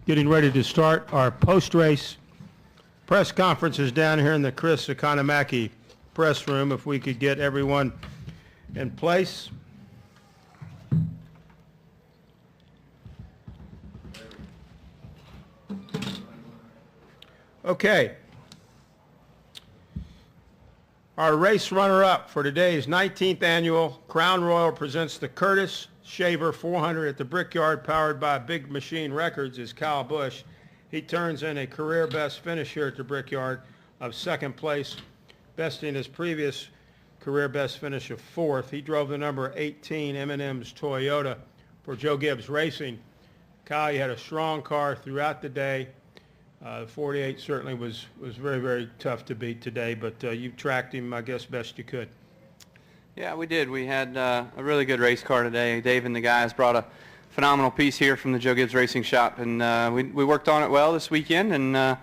Getting ready to start our post-race press conferences down here in the Chris Economaki press room. If we could get everyone in place. Okay. Our race runner-up for today's 19th annual Crown Royal presents the Curtis Shaver 400 at the Brickyard, powered by Big Machine Records, is Kyle Busch. He turns in a career best finish here at the Brickyard of second place, besting his previous career best finish of fourth. He drove the number 18 M&M's Toyota for Joe Gibbs Racing. Kyle, you had a strong car throughout the day. The 48 certainly was very, very tough to beat today, but you tracked him, I guess, best you could. Yeah, we did. We had a really good race car today. Dave and the guys brought a phenomenal piece here from the Joe Gibbs Racing Shop, and we worked on it well this weekend, and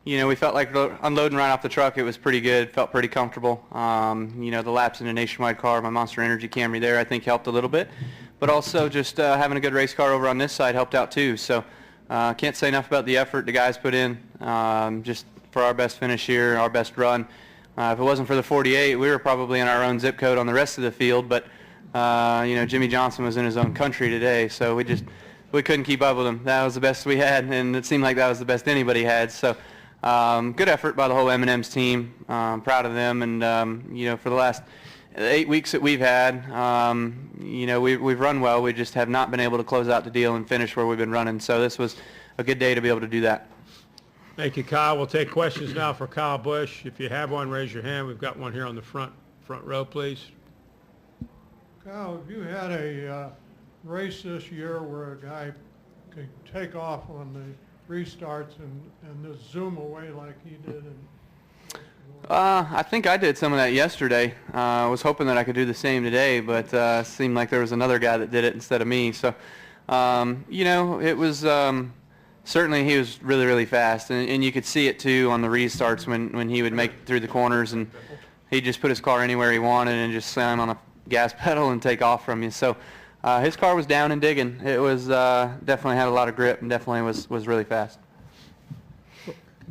we felt like unloading right off the truck. It was pretty good, felt pretty comfortable. The laps in a Nationwide car, my Monster Energy Camry there, I think helped a little bit, but also just having a good race car over on this side helped out too. So can't say enough about the effort the guys put in just for our best finish here, our best run. If it wasn't for the 48, we were probably in our own zip code on the rest of the field, but Jimmy Johnson was in his own country today, so we couldn't keep up with him. That was the best we had, and it seemed like that was the best anybody had. So good effort by the whole M&M's team. Proud of them, and for the last 8 weeks that we've had, we've run well. We just have not been able to close out the deal and finish where we've been running. So this was a good day to be able to do that. Thank you, Kyle. We'll take questions now for Kyle Busch. If you have one, raise your hand. We've got one here on the front row, please. Kyle, have you had a race this year where a guy could take off on the restarts and just zoom away like he did? I think I did some of that yesterday. I was hoping that I could do the same today, but it seemed like there was another guy that did it instead of me. So, it was certainly he was really, really fast, and you could see it too on the restarts when he would make it through the corners, and he'd just put his car anywhere he wanted and just slam on a gas pedal and take off from you. So his car was down and digging. It was definitely had a lot of grip and definitely was really fast.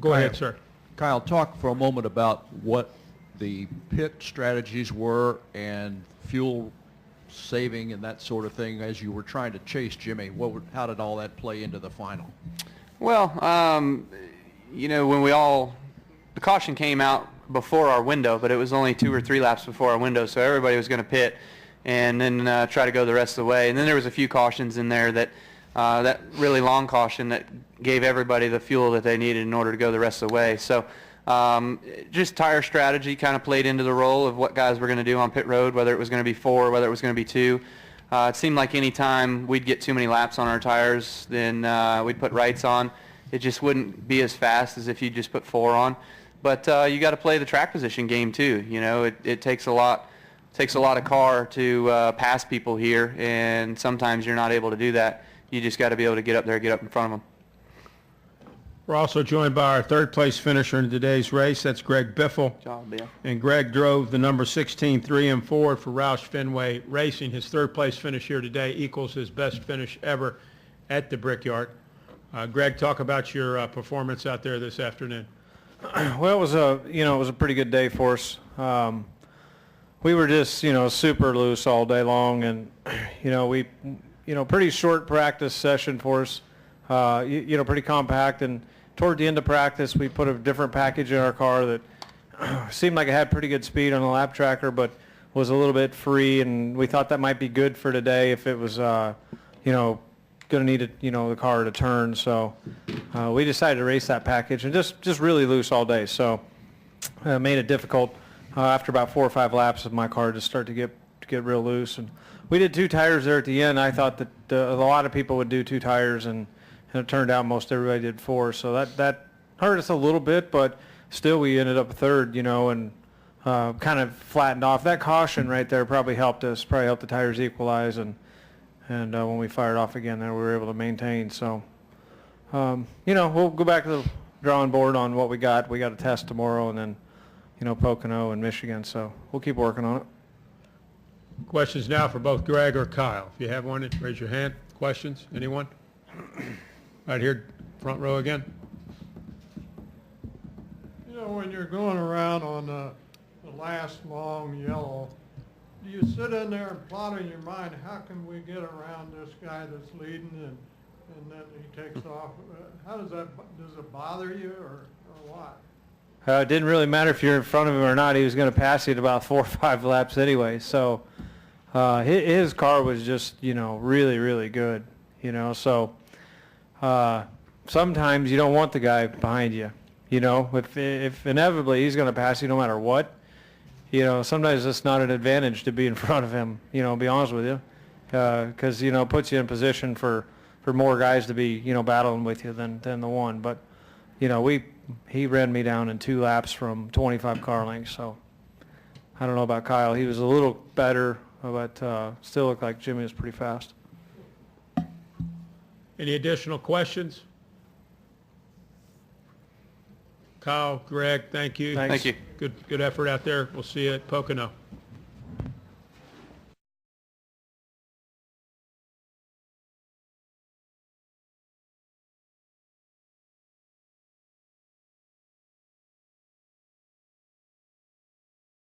Go ahead, sir. Kyle, talk for a moment about what the pit strategies were and fuel saving and that sort of thing as you were trying to chase Jimmy. How did all that play into the final? Well, when the caution came out before our window, but it was only 2 or 3 laps before our window, so everybody was going to pit and then try to go the rest of the way. And then there was a few cautions in there that really long caution that gave everybody the fuel that they needed in order to go the rest of the way. So just tire strategy kind of played into the role of what guys were going to do on pit road, whether it was going to be 4, whether it was going to be 2. It seemed like any time we'd get too many laps on our tires, then we'd put rights on. It just wouldn't be as fast as if you just put 4 on. But you got to play the track position game too. It takes a lot of car to pass people here, and sometimes you're not able to do that. You just got to be able to get up there, get up in front of them. We're also joined by our third-place finisher in today's race. That's Greg Biffle. Good job, Bill. And Greg drove the number 16 3M Ford for Roush Fenway Racing. His third-place finish here today equals his best finish ever at the Brickyard. Greg, talk about your performance out there this afternoon. Well, it was a pretty good day for us. We were just super loose all day long, and pretty short practice session for us. Pretty compact, and toward the end of practice we put a different package in our car that seemed like it had pretty good speed on the lap tracker, but was a little bit free, and we thought that might be good for today if it was going to need the car to turn. So we decided to race that package and just really loose all day. So made it difficult after about 4 or 5 laps of my car to start to get real loose. And we did 2 tires there at the end. I thought that a lot of people would do 2 tires, and it turned out most everybody did 4. So that hurt us a little bit, but still we ended up third, and kind of flattened off. That caution right there probably helped us, helped the tires equalize, and when we fired off again, then we were able to maintain. So, we'll go back to the drawing board on what we got. We got a test tomorrow, and then, Pocono and Michigan. So we'll keep working on it. Questions now for both Greg or Kyle. If you have one, raise your hand. Questions? Anyone? Right here, front row again. You know, when you're going around on the last long yellow, do you sit in there and plot in your mind, how can we get around this guy that's leading and then he takes off? How does it bother you or what? It didn't really matter if you're in front of him or not. He was going to pass you at about 4 or 5 laps anyway. So his car was just, really, really good, So sometimes you don't want the guy behind you, If inevitably he's going to pass you no matter what, sometimes it's not an advantage to be in front of him, be honest with you, because, it puts you in position for more guys to be, battling with you than the one. But, he ran me down in 2 laps from 25 car lengths, so I don't know about Kyle. He was a little better, but still looked like Jimmy was pretty fast. Any additional questions? Kyle, Greg, thank you. Thanks. Thank you. Good effort out there. We'll see you at Pocono.